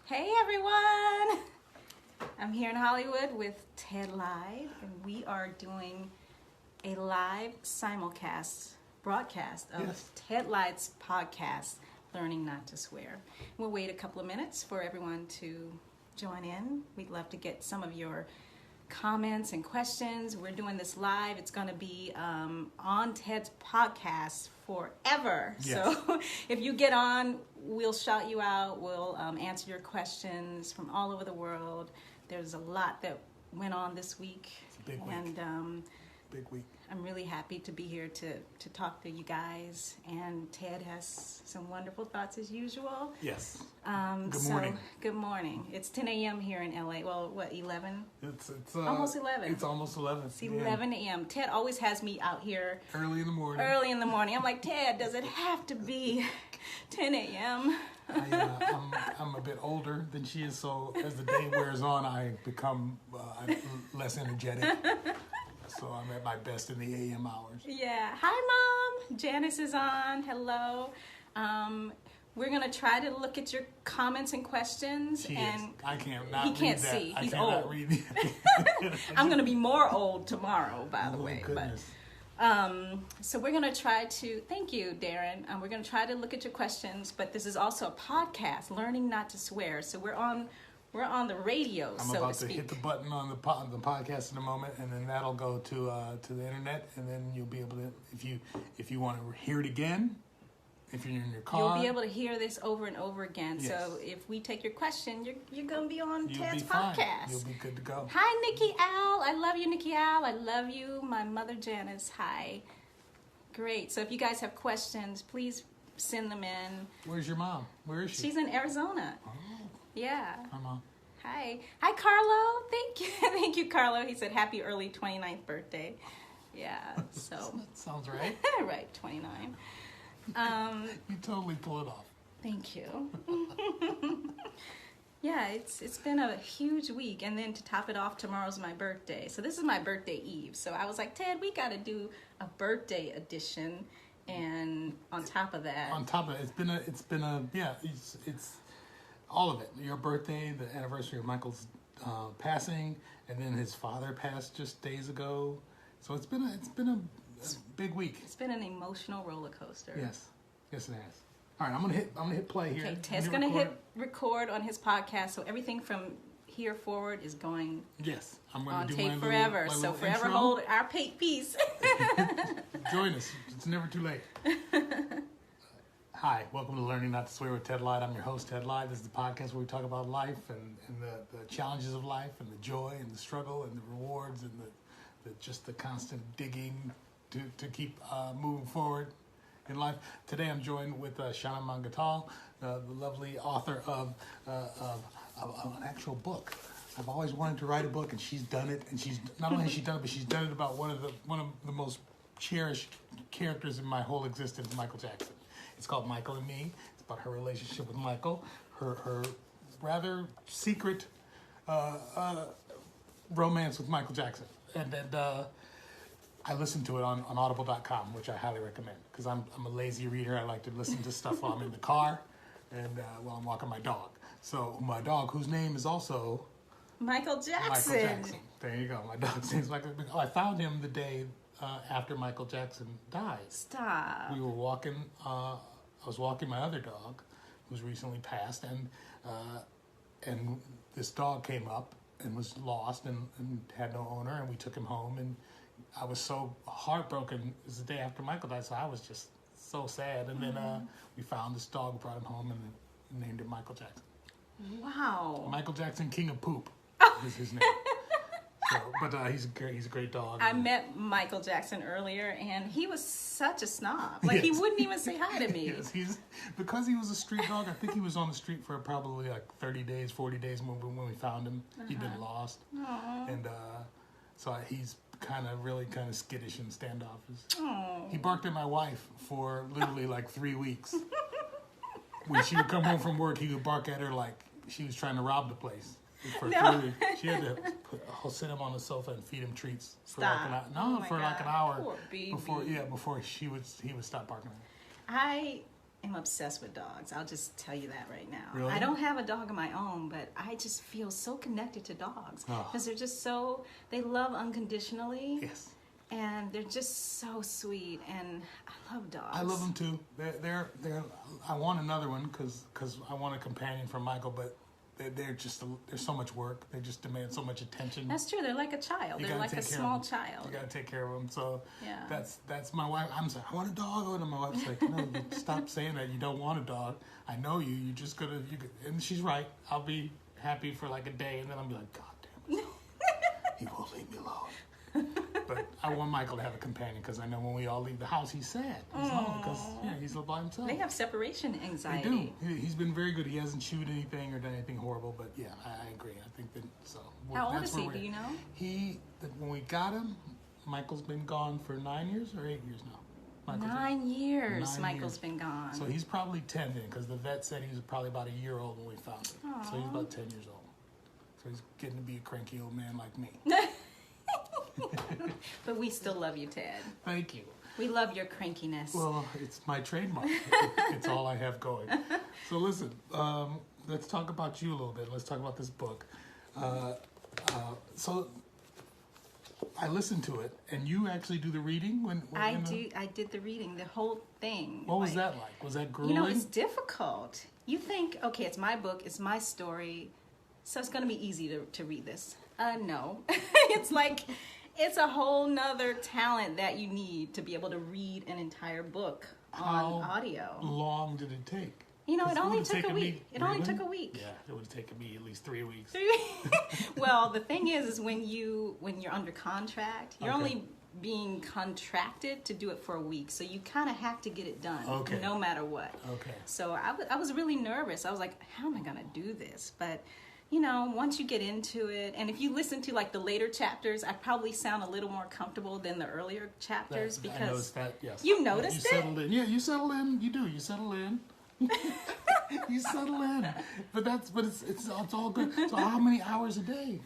Hey everyone! I'm here in Hollywood with Ted Live, and we are doing a live broadcast of Ted Live's podcast, Learning Not to Swear. We'll wait a couple of minutes for everyone to join in. We'd love to get some of your comments and questions. We're doing this live. It's going to be on Ted's podcast forever. Yes. So if you get on, we'll shout you out. We'll answer your questions from all over the world. There's a lot that went on this week. It's a big week. And big week. I'm really happy to be here to talk to you guys. And Ted has some wonderful thoughts as usual. Yes. Good morning. Good morning. It's 10 a.m. here in LA. Well, what, 11? It's almost 11. It's almost 11. It's 11 a.m. Ted always has me out here. Early in the morning. I'm like, Ted, does it have to be 10 a.m.? I'm a bit older than she is, so as the day wears on, I become less energetic. So I'm at my best in the AM hours. Yeah. Hi, Mom. Janice is on. Hello. We're going to try to look at your comments and questions. I can't not He read can't that. see. He's I cannot old. read I'm going to be more old tomorrow, by the way. Goodness. But, so we're going to try to, thank you, Darren. We're going to try to look at your questions, but this is also a podcast, Learning Not to Swear. So we're on the radio, I'm so about to to speak. hit the button on the podcast in a moment, and then that'll go to the internet, and then you'll be able to, if you want to hear it again, if you're in your car, you'll be able to hear this over and over again. Yes. So if we take your question, you're going to be on you'll Ted's be fine. podcast. You'll be good to go. Hi, Nikki Al. I love you, Nikki Al. I love you. My mother, Janice. Hi. Great. So if you guys have questions, please send them in. Where's your mom? Where is she? She's in Arizona. Oh. Yeah. Hi, Mom. Hi, Carlo. Thank you, thank you, Carlo. He said happy early 29th birthday. Yeah, so that sounds right. Right, 29. You totally pull it off. Thank you. Yeah, it's been a huge week, and then to top it off, tomorrow's my birthday. So this is my birthday eve. So I was like, Ted, we got to do a birthday edition, and on top of that, it's all of it. Your birthday, the anniversary of Michael's passing, and then his father passed just days ago. So it's been a big week. It's been an emotional roller coaster. Yes, it has. All right, I'm gonna hit play here. Okay, Ted's gonna hit record on his podcast, so everything from here forward is going. Yes, I'm on do tape my forever. little So forever intro. hold our peace. Join us. It's never too late. Hi, welcome to Learning Not to Swear with Ted Light. I'm your host, Ted Light. This is the podcast where we talk about life and the challenges of life and the joy and the struggle and the rewards and just the constant digging to keep moving forward in life. Today I'm joined with Shana Mangatal, the lovely author of an actual book. I've always wanted to write a book, and she's done it. And she's not only has she done it, but she's done it about one of the most cherished characters in my whole existence, Michael Jackson. It's called Michael and Me. It's about her relationship with Michael, her rather secret romance with Michael Jackson. And I listened to it on audible.com, which I highly recommend, because I'm a lazy reader. I like to listen to stuff while I'm in the car and while I'm walking my dog. So my dog, whose name is also Michael Jackson. There you go. My dog's name is Michael. Oh, I found him the day after Michael Jackson died. Stop. We were walking. I was walking my other dog, who's recently passed, and this dog came up and was lost and had no owner, and we took him home, and I was so heartbroken. It was the day after Michael died, so I was just so sad. And then we found this dog, brought him home, and named him Michael Jackson. Wow. Michael Jackson, King of Poop, is his name. So, but he's a great dog. I met Michael Jackson earlier, and he was such a snob. Like, yes. He wouldn't even say hi to me. Yes, because he was a street dog. I think he was on the street for probably like 30 days, 40 days when we found him. He'd been lost. Aww. And so he's kind of skittish and standoffish. Aww. He barked at my wife for literally like 3 weeks. When she would come home from work, he would bark at her like she was trying to rob the place. For 3 weeks. She had to sit him on the sofa and feed him treats for like an hour. No, for like an hour. Poor baby. Before he would stop barking at her. am obsessed with dogs. I'll just tell you that right now. Really? I don't have a dog of my own, but I just feel so connected to dogs because they're just so, they love unconditionally. Yes. And they're just so sweet, and I love dogs. I love them too. They're I want another one because I want a companion for Michael, but they're so much work. They just demand so much attention. That's true. They're like a child. They're like a small child. You gotta take care of them. So yeah. that's my wife. I'm saying I want a dog, and my wife's like, no, you stop saying that. You don't want a dog. I know you. You just gotta. And she's right. I'll be happy for like a day, and then I'll be like, God damn it, he won't leave me alone. But I want Michael to have a companion because I know when we all leave the house, he's sad. He's lonely because he's by himself. They have separation anxiety. They do. He's been very good. He hasn't chewed anything or done anything horrible. But yeah, I agree. I think that so. How old is he? Do you know? When we got him, Michael's been gone for 9 years or 8 years now. 9 years. Michael's been gone. So he's probably 10 then, because the vet said he was probably about a year old when we found him. Aww. So he's about 10 years old. So he's getting to be a cranky old man like me. But we still love you, Ted. Thank you. We love your crankiness. Well, it's my trademark. It's all I have going. So listen, let's talk about you a little bit. Let's talk about this book. So I listened to it, and you actually do the reading when I did the reading, the whole thing. What was that like? Was that grueling? You know, it's difficult. You think, okay, it's my book, it's my story, so it's going to be easy to read this. No. It's a whole nother talent that you need to be able to read an entire book on audio. How long did it take? You know, it only took a week. Only took a week. Yeah, it would have taken me at least 3 weeks. Well, the thing is when you're under contract, you're only being contracted to do it for a week, so you kind of have to get it done, no matter what. Okay. So I was really nervous. I was like, how am I going to do this? But you know, once you get into it, and if you listen to like the later chapters, I probably sound a little more comfortable than the earlier chapters because I noticed that. Yes. You noticed it? Settled in. Yeah, you settle in. You do. You settle in. You settle in. But it's all good. So how many hours a day?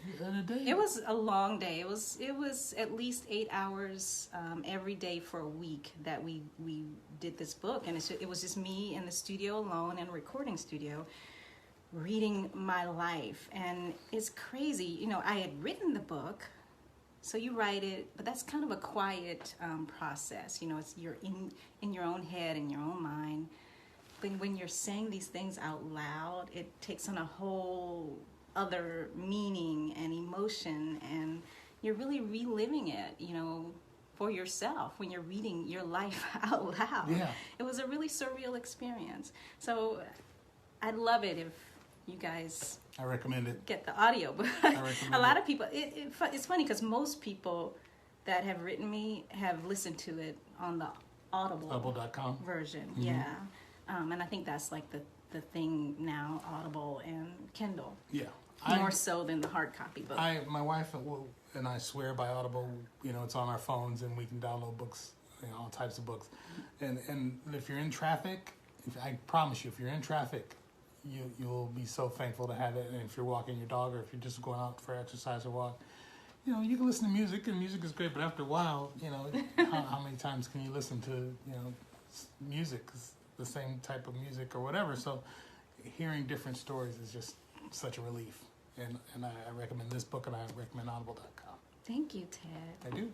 It was a long day. It was at least 8 hours every day for a week that we did this book, and it was just me in the studio alone, in a recording studio, reading my life. And it's crazy. You know, I had written the book, so you write it, but that's kind of a quiet process. You know, you're in your own head, in your own mind. But when you're saying these things out loud, it takes on a whole other meaning and emotion, and you're really reliving it, you know, for yourself when you're reading your life out loud. Yeah. It was a really surreal experience. So I'd love it if you guys I recommend it. Get the audio. But a lot of people, it's funny because most people that have written me have listened to it on the Audible.com version. Mm-hmm. Yeah. And I think that's like the thing now, Audible and Kindle. Yeah. More so than the hard copy book. My wife and I swear by Audible. You know, it's on our phones and we can download books, you know, all types of books. And if you're in traffic, I promise you, if you're in traffic, you'll be so thankful to have it. And if you're walking your dog or if you're just going out for exercise or walk, you know, you can listen to music, and music is great. But after a while, you know, how many times can you listen to, you know, music, the same type of music or whatever? So hearing different stories is just such a relief. And I recommend this book, and I recommend Audible.com. Thank you, Ted. I do.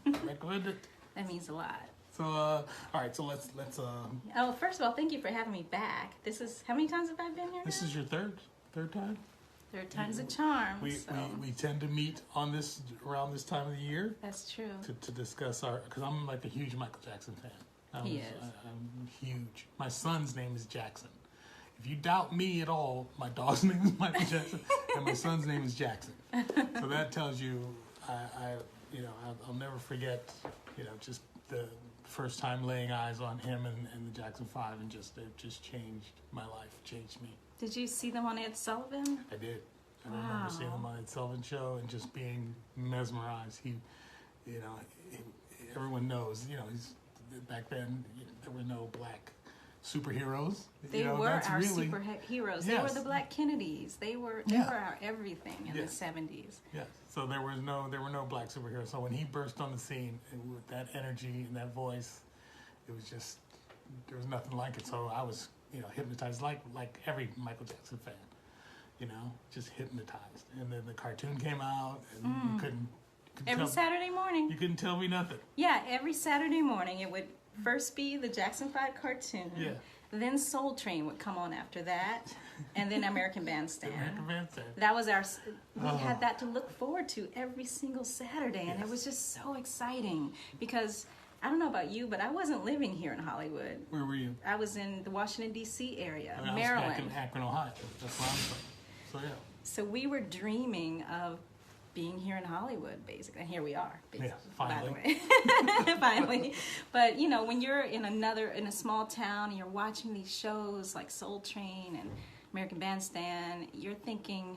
I recommend it. That means a lot. So, all right. So let's. Oh, first of all, thank you for having me back. This is how many times have I been here? This is your third time. Third time's a charm. We tend to meet on around this time of the year. That's true. To discuss because I'm like a huge Michael Jackson fan. He is. I'm huge. My son's name is Jackson. If you doubt me at all, my dog's name is Michael Jackson, and my son's name is Jackson. So that tells you, I'll never forget, you know, just the first time laying eyes on him and the Jackson 5, and it just changed my life, changed me. Did you see them on Ed Sullivan? I did. I remember seeing him on Ed Sullivan show and just being mesmerized. Everyone knows, you know, back then there were no black superheroes. They were our superheroes. Yes. They were the Black Kennedys. They were our everything in the 70s. Yes. So there were no black superheroes. So when he burst on the scene with that energy and that voice, it was just there was nothing like it. So I was, hypnotized like every Michael Jackson fan, just hypnotized. And then the cartoon came out, and you couldn't Every Saturday morning. You couldn't tell me nothing. Yeah, every Saturday morning it would first be the Jackson 5 cartoon. Yeah. Then Soul Train would come on after that, and then American Bandstand. American Bandstand. That was we had that to look forward to every single Saturday, and it was just so exciting because I don't know about you, but I wasn't living here in Hollywood. Where were you? I was in the Washington, D.C. area, I Maryland. was back in Akron, Ohio. That's where I'm from. So, yeah. So we were dreaming of being here in Hollywood, basically, and here we are. Yeah, finally. By the way. Finally. But, when you're in a small town and you're watching these shows like Soul Train and American Bandstand, you're thinking,